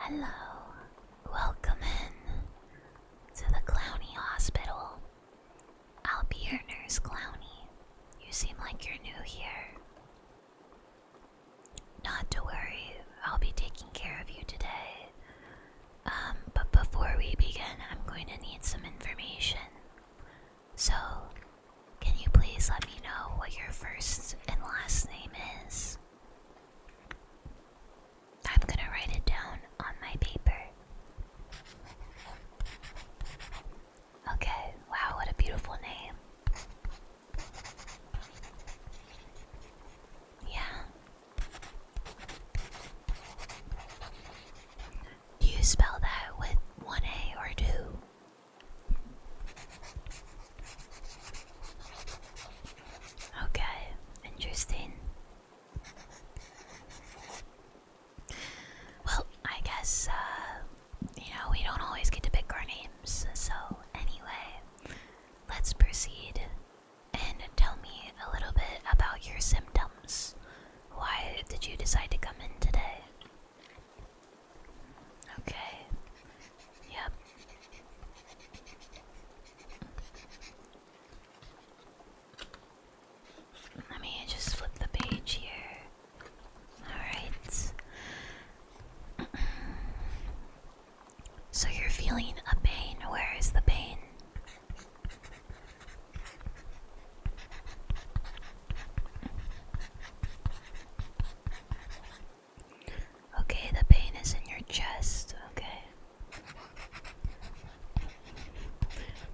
Hello, welcome in to the Klowni Hospital. I'll be your nurse, Klowni. You seem like you're new here. Not to worry, I'll be taking care of you today. But before we begin, I'm going to need some information. So, can you please let me know what your first and last name is? I'm gonna write it down on my paper. Okay, wow, what a beautiful name. Yeah. Do you spell that with one A or two? Okay, interesting. Well, I guess, we don't always get to pick our names, so anyway, let's proceed and tell me a little bit about your symptoms. Why did you decide to come in today? Okay, yep. Let me just flip the page here. Alright. So you're feeling a pain. Where is the pain? Okay, the pain is in your chest. Okay.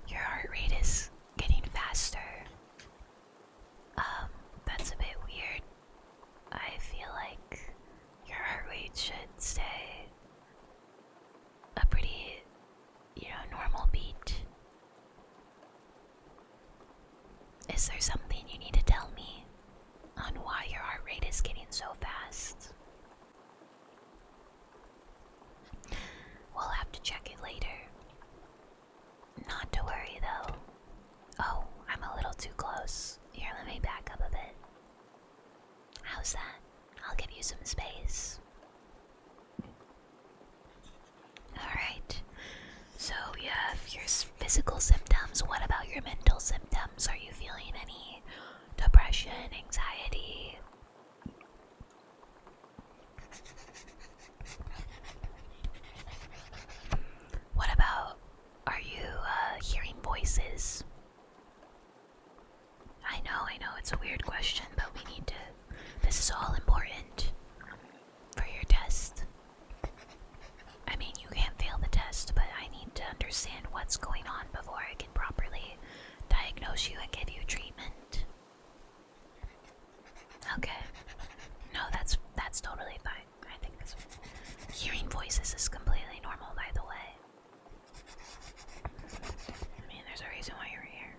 Your heart rate is getting faster. That's a bit weird. I feel like your heart rate should stay a pretty, normal beat. Is there something you need to tell me on why your heart rate is getting so fast? We'll have to check it later. Not to worry though. Oh, I'm a little too close. Here, let me back up a bit. How's that? I'll give you some space. Alright. So you have your physical symptoms. What about your mental symptoms? Are you feeling any depression, anxiety? What about, are you hearing voices? I know, it's a weird question, but we need to, this is all important for your test. I mean, you can't fail the test, but I need to understand what's going on before I can properly diagnose you and give you treatment. Okay. No, that's totally fine. I think this hearing voices is completely normal, by the way. I mean, there's a reason why you're here.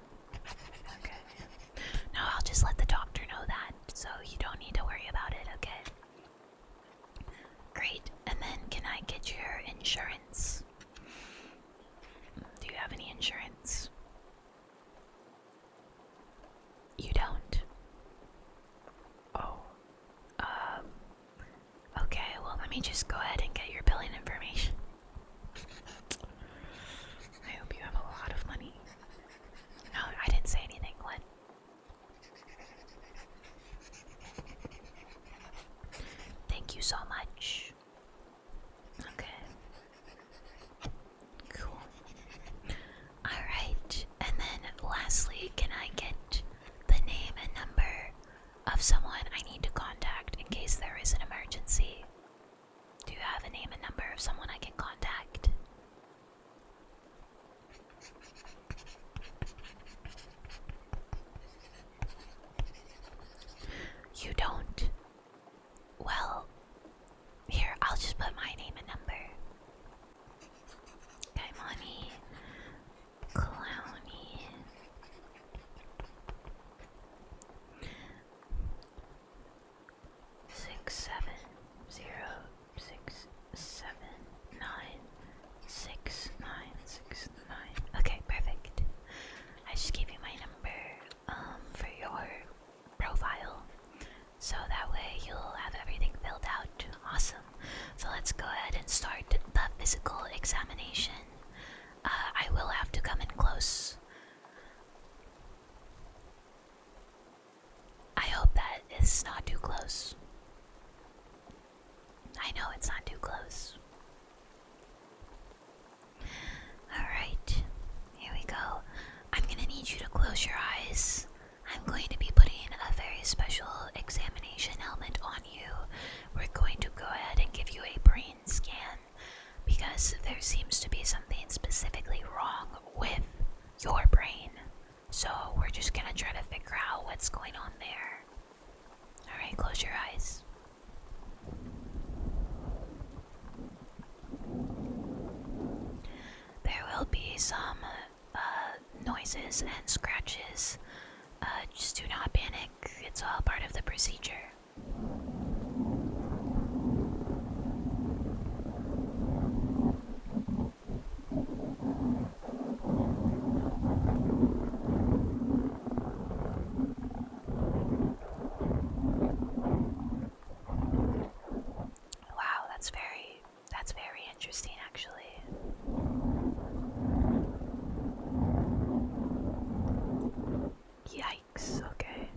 Okay. No, I'll just let the doctor know that, so you don't need to worry about it, okay? Great. And then can I get your insurance? Do you have any insurance? You don't? Oh. Okay, well, let me just go ahead and get your billing information. I hope you have a lot of money. No, I didn't say anything. What? Thank you so much. Okay. Cool. Alright, and then lastly, can I get the name and number of someone I need to contact in case there is an emergency? Do you have a name and number of someone I can I know it's not too close. Alright, here we go. I'm gonna need you to close your eyes. I'm going to be putting a very special examination helmet on you. We're going to go ahead and give you a brain scan because there seems to be something specifically wrong with your brain. So we're just gonna try to figure out what's going on there. Alright, close your eyes. There will be some noises and scratches. Just do not panic. It's all part of the procedure. Wow, that's very interesting actually. Yikes, okay.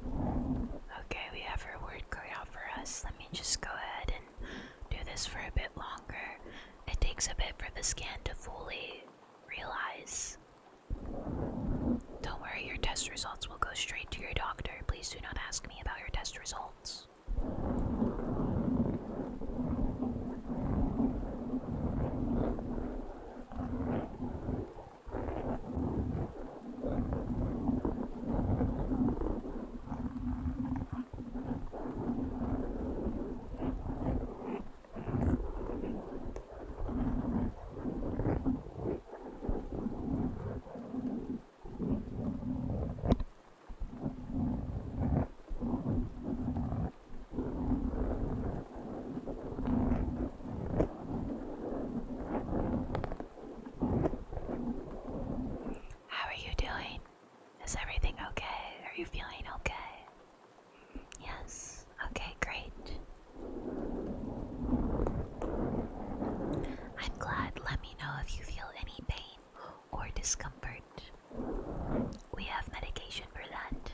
Okay, we have our word cut out for us. Let me just go ahead and do this for a bit longer. It takes a bit for the scan to fully realize. Don't worry, your test results will go straight to your doctor. Please do not ask me about your test results. How are you doing? Is everything okay? Are you feeling okay? Yes. Okay, great. I'm glad. Let me know if you feel any pain or discomfort. We have medication for that.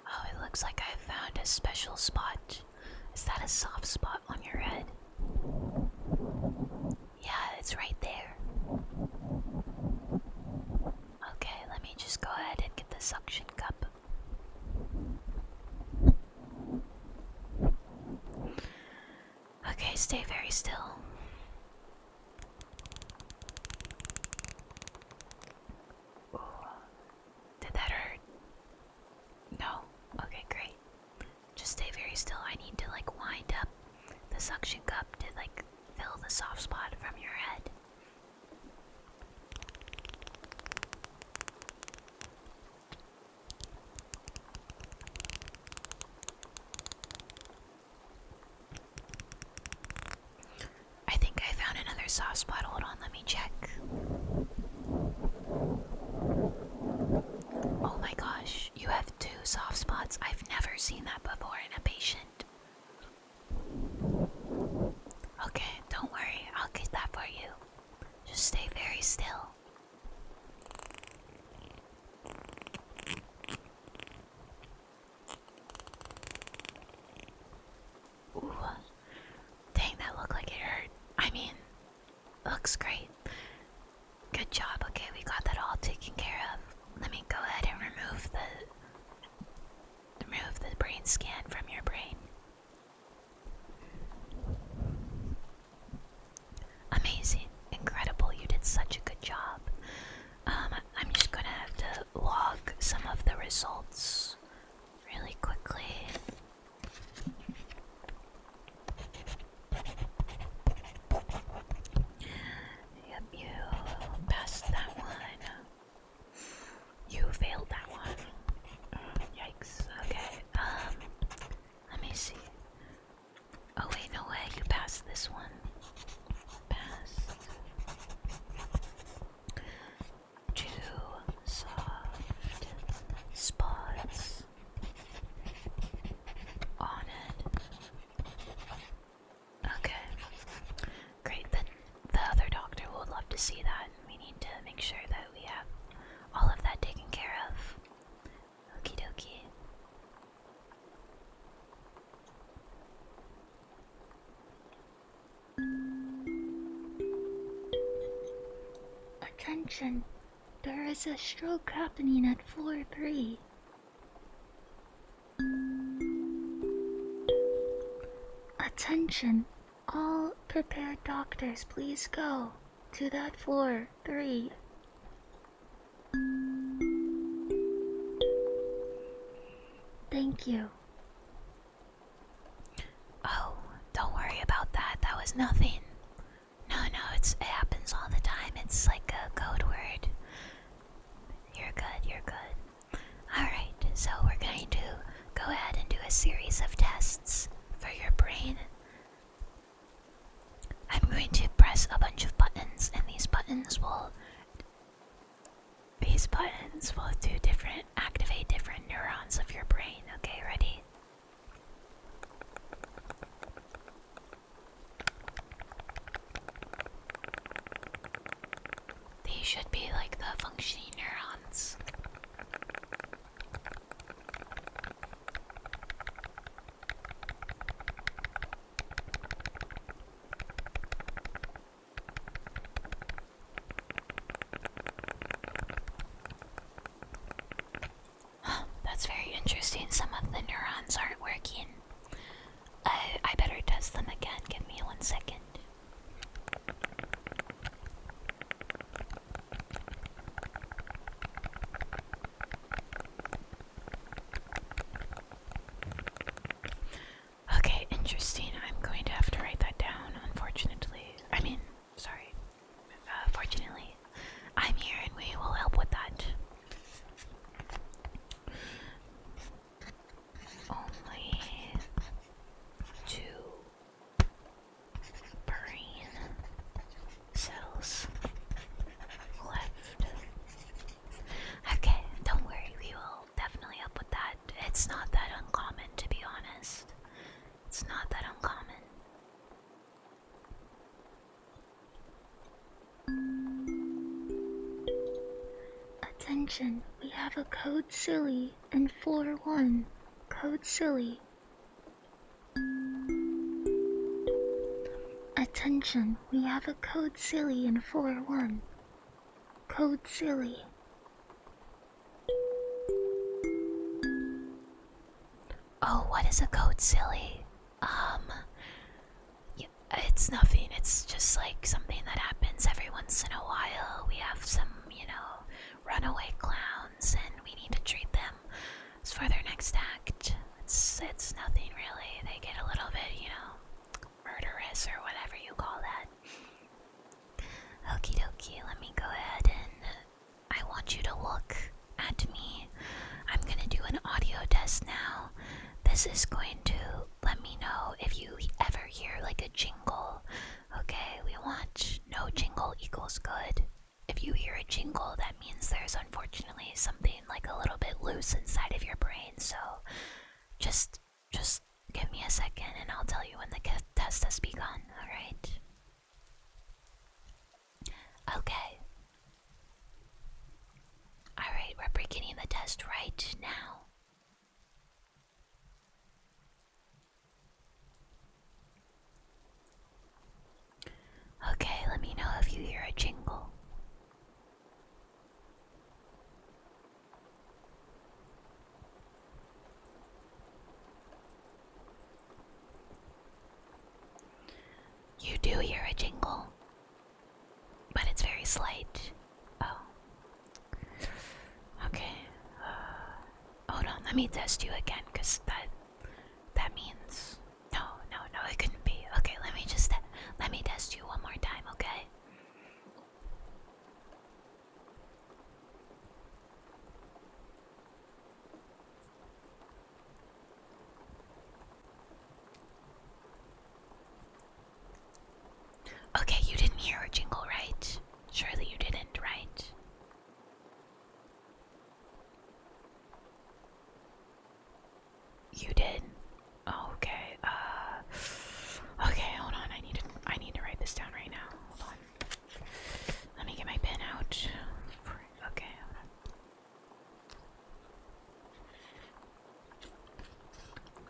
Oh, it looks like I found a special spot. Is that a soft spot on your head? Yeah, it's right there. Okay, let me just go ahead and get the suction cup. Okay, stay very still. Ooh. Did that hurt? No? Okay, great. Just stay very still. I need to wind up the suction cup to fill the soft spot from your head. I think I found another soft spot. Hold on, let me check. Oh my gosh, you have two soft spots. I've never seen that before in a patient. Okay, don't worry, I'll get that for you. Just stay very still. Ooh, dang, that looked like it hurt. I mean, looks great. Good job. Okay, we got that all taken care of. Let me go ahead and remove the brain scan from your brain. Amazing. Incredible. You did such a good job. I'm just gonna have to log some of the results really quickly. Yep, you passed that one. You failed that one. Yikes. Okay. Attention! There is a stroke happening at floor 3. Attention! All prepared doctors, please go to that floor 3. Thank you. Oh, don't worry about that. That was nothing. No, it happens all the time. It's like a code word. You're good. Alright, so we're going to go ahead and do a series of tests for your brain. I'm going to press a bunch of buttons, and these buttons will activate different neurons of your brain. Okay, ready? These should be like the functioning neurons. That's very interesting. Some of the neurons aren't working. I better test them again. Give me 1 second. Okay, interesting. I'm going to have to write that down, unfortunately. Fortunately, I'm here and we will help with that. Only 2 brain cells left. Okay, don't worry, we will definitely help with that. It's not that uncommon, to be honest. It's not that uncommon. Attention, we have a code silly in floor 1. Code silly. Attention, we have a code silly in floor 1. Code silly. Oh, what is a code silly? It's nothing. It's just like something that happens every once in a while. We have some, runaway clowns, and we need to treat them for their next act. It's nothing really. They get a little bit, murderous or whatever you call that. Okie dokie, let me go ahead and I want you to look at me. I'm gonna do an audio test now. This is going to let me know if you ever hear like a jingle. Okay, we want no jingle equals good. If you hear a jingle, that means there's unfortunately something like a little bit loose inside of your brain. So just give me a second and I'll tell you when the test has begun, alright? Okay. Alright, we're beginning the test right now. Okay, let me know if you hear a jingle. You do hear a jingle, but it's very slight. Oh. Okay. Hold on, let me test you again, because that means... No, it couldn't be. Okay, let me test you one more time, okay? Okay, you didn't hear a jingle, right? Surely you didn't, right? You did? Okay, okay, hold on, I need to write this down right now. Hold on. Let me get my pen out. Okay, hold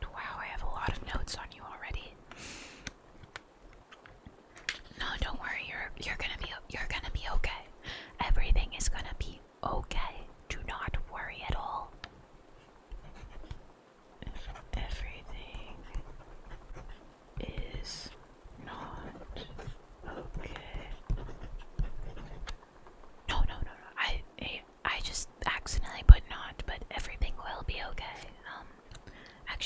on. Wow, I have a lot of notes on you already. No, don't worry, you're gonna be okay.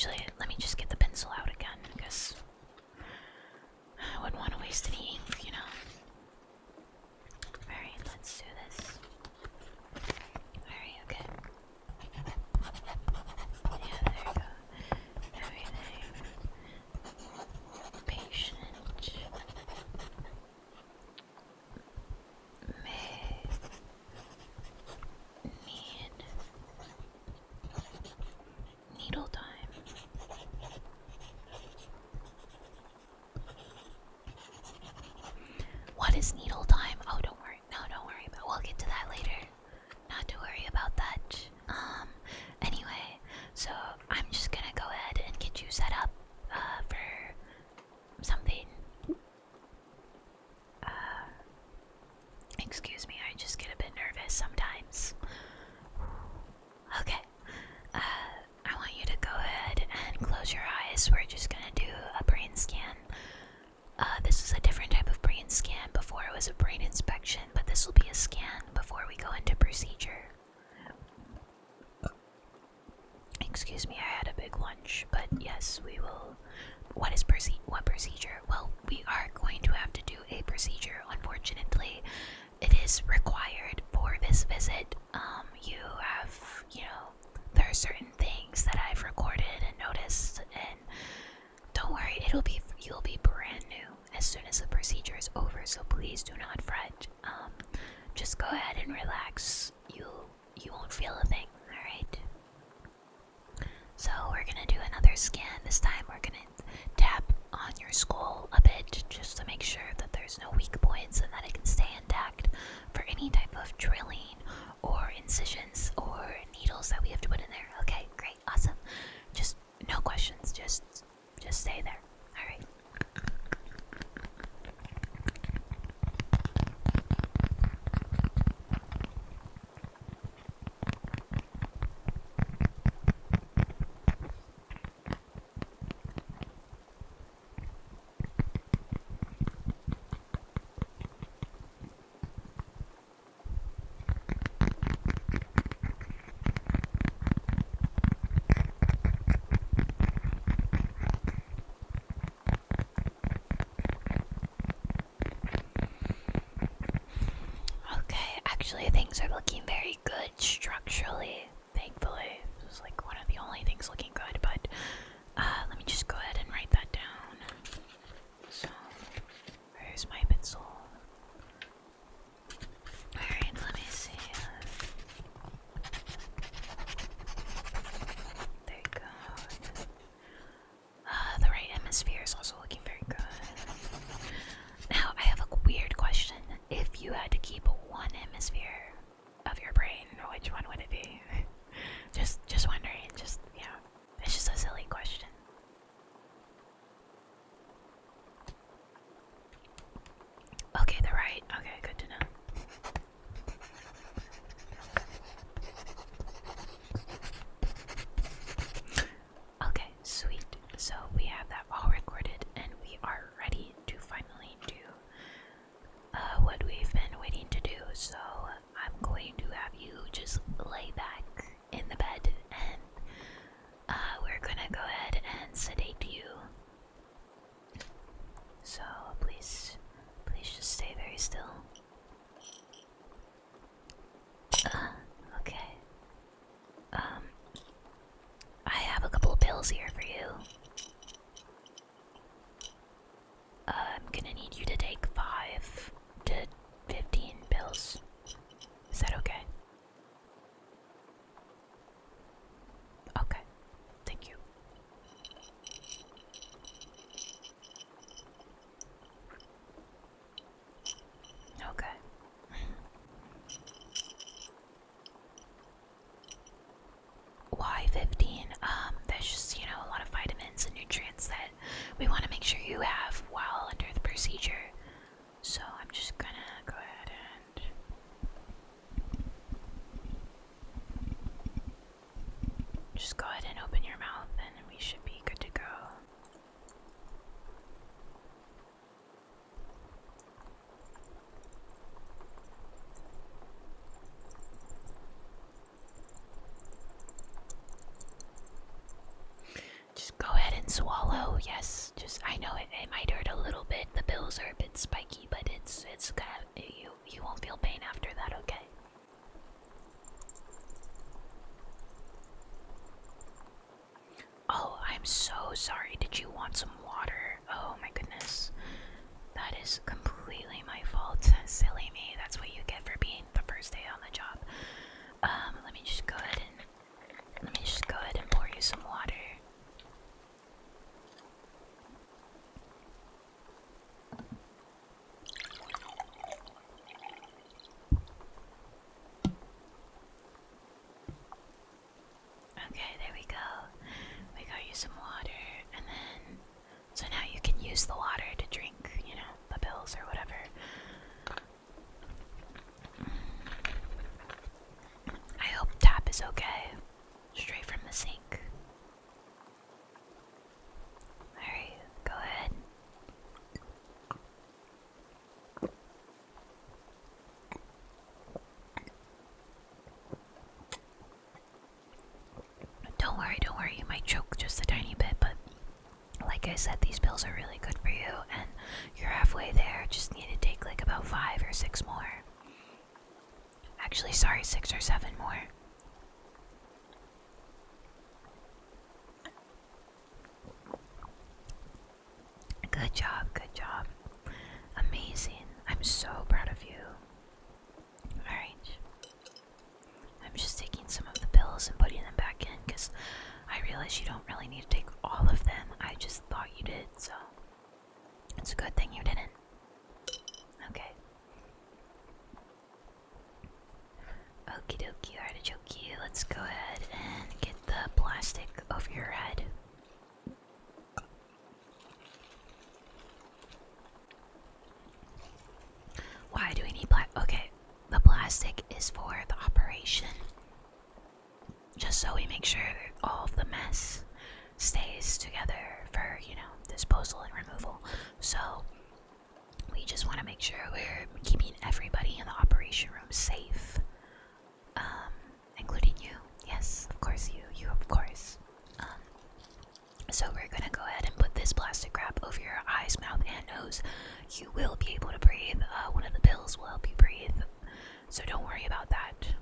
Actually, let me just get the pencil out again, because I wouldn't want to waste any ink, you know. Alright, let's do this. Alright, okay. Yeah, there you go. Everything. Patient may need needle time. What is needle time? Oh, don't worry. No, don't worry. But we'll get to that later. Not to worry about that. Anyway, so I'm just gonna go ahead and get you set up, for something. Excuse me, I just get a bit nervous sometimes. Okay. I want you to go ahead and close your eyes. We're just gonna do a brain scan. This is a different type of brain scan. Before it was a brain inspection, but this will be a scan before we go into procedure. Excuse me, I had a big lunch, but yes, we will. What procedure? Well, we are going to have to do a procedure. Unfortunately, it is required for this visit. You have, there are certain things that I've recorded and noticed, and don't worry, you'll be brand new as soon as the procedure is over. So please do not fret. Just go ahead and relax. You won't feel a thing. All right. So we're gonna do another scan. This time we're gonna tap on your skull a bit just to make sure that there's no weak points and that it can stay intact for any type of drilling or incisions or needles that we have to put in there. Okay, great, awesome. Just no questions. Just stay there. All right. Okay, actually things are looking very good structurally, thankfully. This is like one of the only things looking good, but let me just go ahead and write that down. So, where's my pencil? Alright, let me see. There you go. The right hemisphere is also looking very good. Now, I have a weird question. If you had to keep one hemisphere of your brain, which one would it be? just wondering. It's just a silly question. Okay, the right. Okay, good to know. Okay, sweet. So we have that all recorded, and we are ready to finally do what we've been waiting to do. So I'm going to have you just lay back in the bed, and we're gonna go ahead and sedate you. So please just stay very still. Okay. I have a couple of pills here for you. I'm gonna need you to take 5 to 15 pills. Is that okay? Okay. Thank you. Okay. Why 15? There's just, a lot of vitamins Oh yes, just I know it might hurt a little bit. The bills are a bit spiky, but it's kind of you won't feel pain after that. Okay. Oh, I'm so sorry. Did you want some water? Oh my goodness. That is completely my fault. Silly me. That's what you get for being the first day on the job. Let me just go ahead and pour you some water. Okay, there we go. We got you some water, and then so now you can use the water to drink, you know, the pills or whatever. I hope tap is okay. Straight from the sink. Alright, go ahead. Don't worry, you might choke just a tiny bit, but like I said, these pills are really good for you, and you're halfway there. Just need to take like about 5 or 6 more. Actually, sorry, 6 or 7 more. Good job, good job. Amazing. I'm so proud of you. Alright. I'm just taking some of the pills and putting them back in because I realize you don't really need to take all of them. I just thought you did, so it's a good thing you didn't. Okay. Okie dokie, artichoke. Let's go ahead and get the plastic over your head. Why do we need okay, the plastic is for the operation. Just so we make sure all of the mess stays together for, you know, disposal and removal. So we just want to make sure we're keeping everybody in the operation room safe. Including you. Yes, of course you of course. So we're gonna go ahead and put this plastic wrap over your eyes, mouth, and nose. You will be able to breathe. One of the pills will help you breathe. So don't worry about that.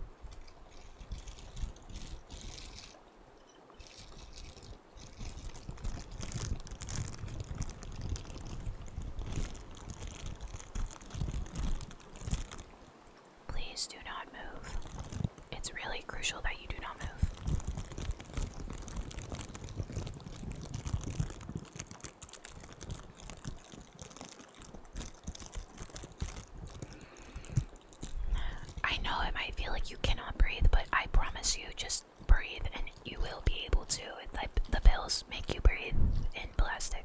Please do not move. It's really crucial that you do not move. I know it might feel like you cannot breathe, but I promise you, just breathe and you will be able to. The pills make you breathe in plastic.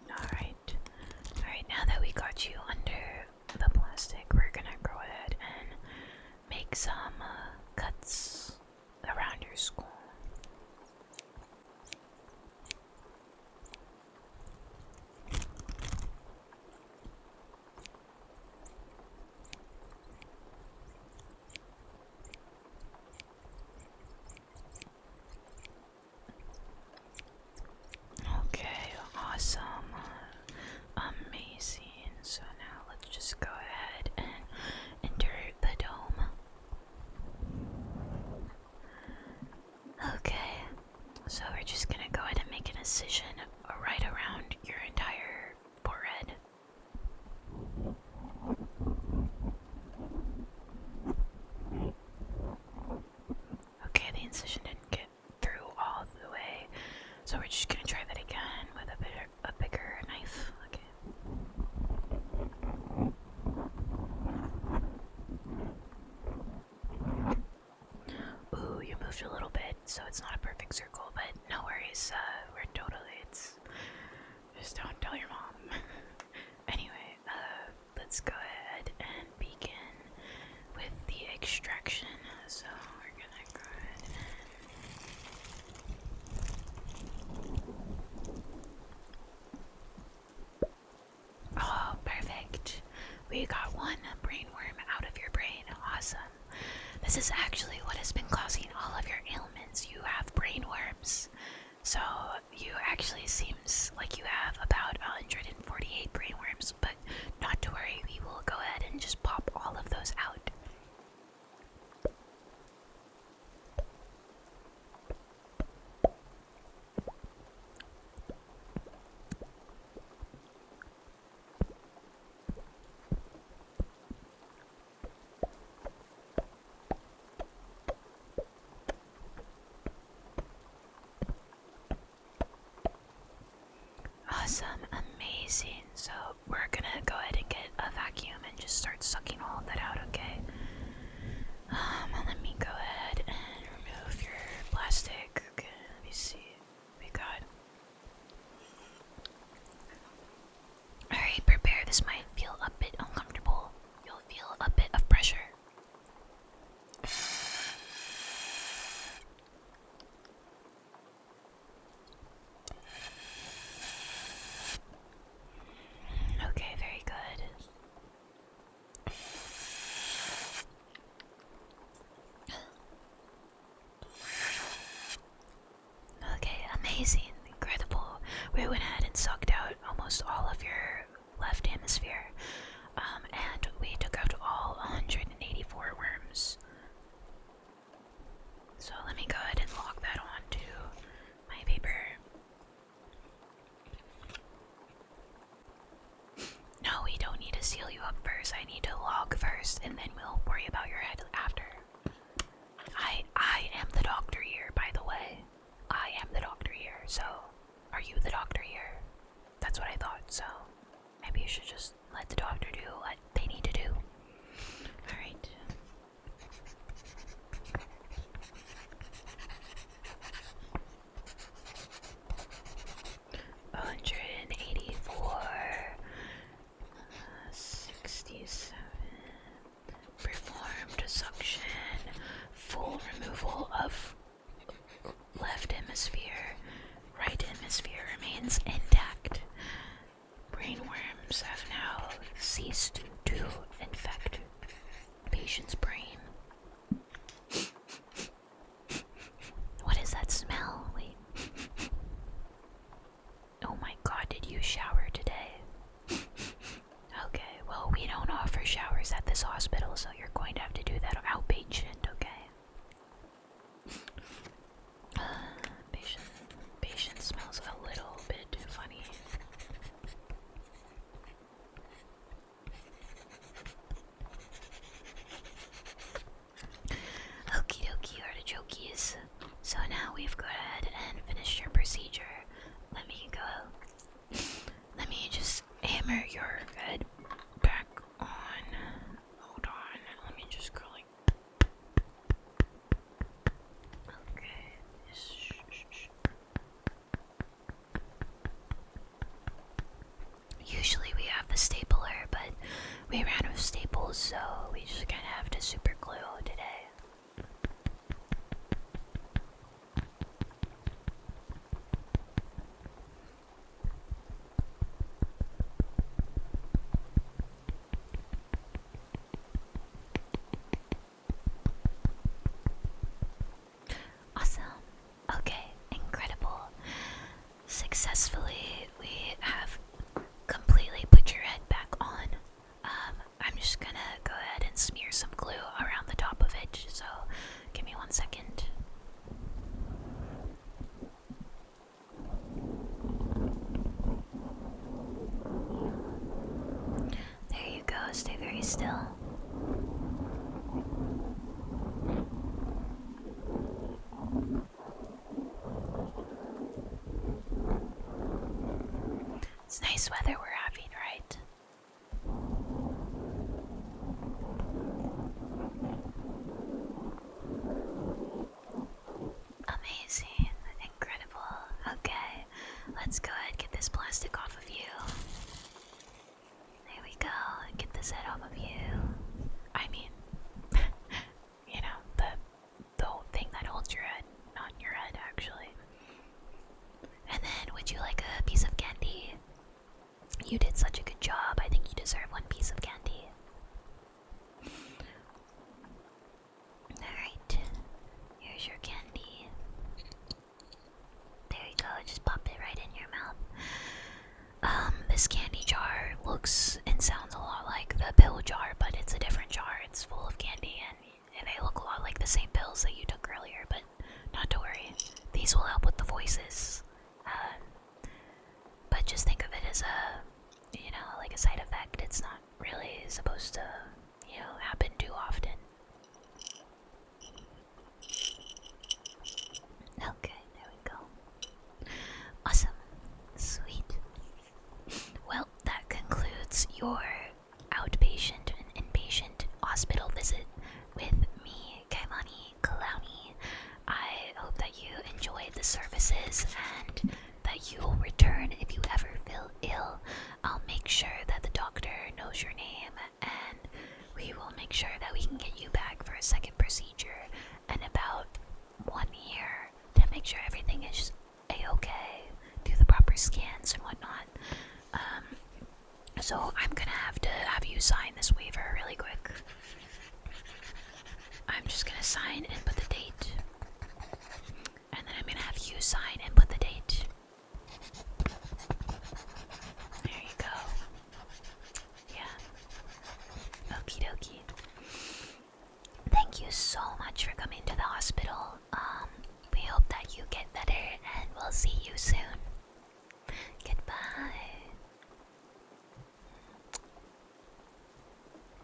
Alright, now that we got you under the plastic, we're gonna go ahead and make some cuts around your skull. Okay, awesome. Amazing. So now let's just go ahead and enter the dome. Okay, so we're just gonna go ahead and make an incision right around your entire forehead. Okay, the incision didn't get through all the way, so we're just gonna try that again with a bigger knife. Okay. Ooh, you moved a little bit, so it's not a perfect circle, but no worries. We're totally. Just don't tell your mom. Anyway, let's go ahead and begin with the extraction. So we're gonna go ahead and... Oh, perfect. We got one brain worm out of your brain. Awesome. this is actually what has been causing all of your ailments. You have brain worms. So you actually seems like you have about 148 brain worms, but not to worry, we will go ahead and just pop all of those out. Awesome, amazing. So we're gonna go ahead and get a vacuum and just start sucking all of that out, okay? Let me go ahead and remove your plastic. Okay, let me see. We got. Alright, prepare. This might feel a bit uncomfortable. You'll feel a bit of pressure. Okay, very good. Okay, amazing, incredible. We went ahead and sucked out almost all of your left hemisphere, and we took out all 184 worms. So let me go ahead and log that onto my paper. No, we don't need to seal you up first. I need to log first, and then we'll worry about your head after. I am the doctor here, by the way. I am the doctor here, so are you the doctor here? That's what I thought, so maybe you should just let the doctor do what they need to do. Alright. $184, 67. Performed suction. Full removal of left hemisphere. Right hemisphere remains intact. Brain worms have now ceased to infect patient's brain. What is that smell? Wait. Oh my god, did you shower today? Okay, well, we don't offer showers at this hospital, so you're going to have to do that outpatient, okay? Patient smells a little bit funny. Okie dokie, artichokies. So now we've gone ahead and finished your procedure. Let me go. Let me just hammer your head back on. Hold on. Let me just go like. Okay. Usually we have the stapler, but we ran out of staples, so we just kind of have to super glue today. Awesome. Okay, incredible. Successfully, we have completely put your head back on. I'm just gonna go ahead and smear some glue around the top of it, so give me 1 second. There you go, stay very still. It's nice weather we're having, right? Amazing, incredible. Okay, let's go ahead and get this plastic off of you. There we go, get this head off of you. I mean, you know, the whole thing that holds your head, not your head actually. And then, would you like a piece of candy? You did such a good job. I think you deserve one piece of candy. There pills that you took earlier, but not to worry. These will help with the voices. But just think of it as like a side effect. It's not really supposed to, happen too often. Okay, there we go. Awesome. Sweet. Well, that concludes your outpatient and inpatient hospital visit with me, Klowni. I hope that you enjoyed the services and that you'll return if you ever feel ill. I'll make sure that the doctor knows your name, and we will make sure that we can get you back for a second procedure in about 1 year to make sure everything is a-okay, do the proper scans and whatnot. So I'm gonna have to have you sign this waiver really quick. I'm just gonna sign and put the date, and then I'm gonna have you sign and put the date. There you go. Yeah. Okie dokie. Thank you so much for coming to the hospital.